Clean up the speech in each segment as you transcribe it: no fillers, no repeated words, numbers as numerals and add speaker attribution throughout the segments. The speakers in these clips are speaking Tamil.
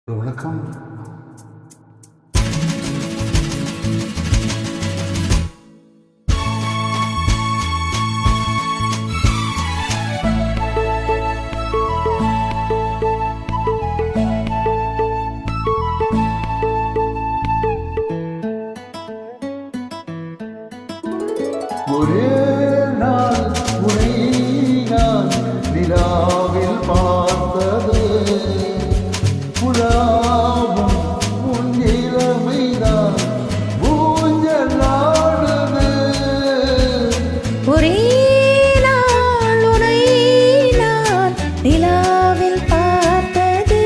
Speaker 1: வணக்கம். ஒரே நாள் உனை நான் நிலாவில் பார்த்தது புலாவும் உன் இளமைதான் ஊஞ்சலாடுது.
Speaker 2: ஒரே நாள் உனை நான் நிலாவில் பார்த்தது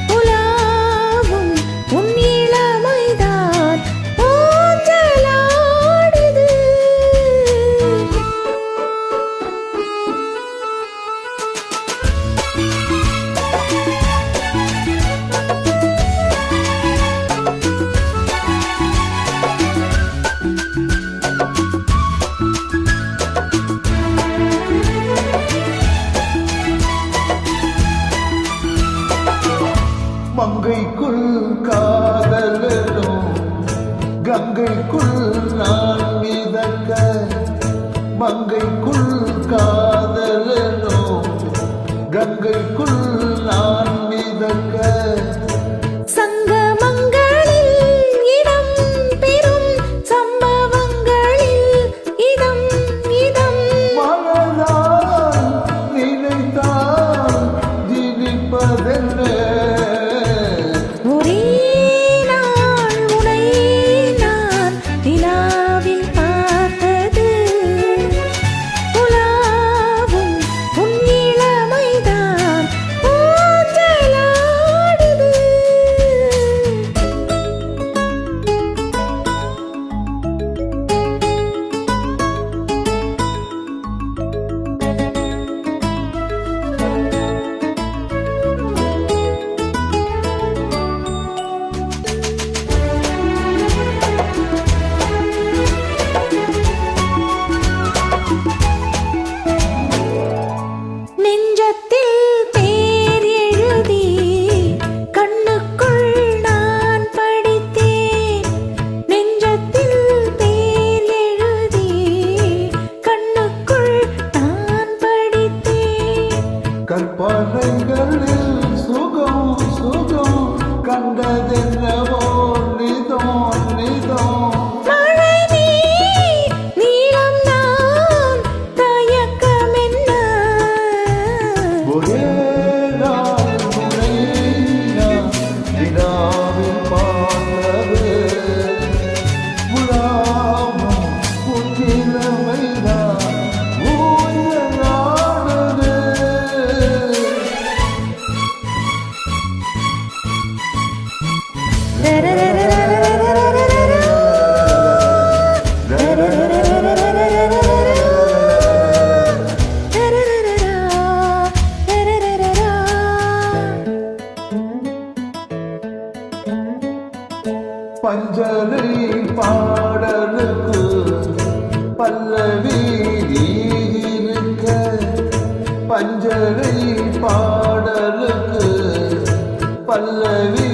Speaker 2: புலாவும் உன் இளமைதான் ஊஞ்சலாடுது.
Speaker 1: மங்கைக்குள் காதலும் கங்கைக்குள் நான் மிதக்க, மங்கைக்குள் காதலும் கங்கைக்குள் நான் மிதக்க.
Speaker 2: சங்கமங்களில் இடம் பெறும் சம்பவங்களில் இதம் இதம்
Speaker 1: மனதால் நினைத்தால் ஜீவிப்பதென்ன.
Speaker 2: ஒரே நாள் உனை நான் நிலாவில் பார்த்தது புலாவும் உன் இளமைதான் ஊஞ்சலாடுது. நெஞ்சத்தில் பேர் எழுதி கண்ணுக்குள் நான் படித்தேன். நெஞ்சத்தில் பேர் எழுதி கண்ணுக்குள் நான் படித்தேன்.
Speaker 1: கற்பனைகளில் சுகம் சுகம் கண்டதென்னவோ நிதோ நிதோ.
Speaker 2: மழை நீ நீளம் நான் தயக்கம் என்ன.
Speaker 1: ஒரே நாள் உன்னை நான் நிலாவில் பார்த்தது புலாவும் உன் இளமைதான் ஊஞ்சலாடுது. பஞ்சனை பாடலுக்கு பல்லவி நீ இருக்க, பஞ்சனை பாடலுக்கு பல்லவி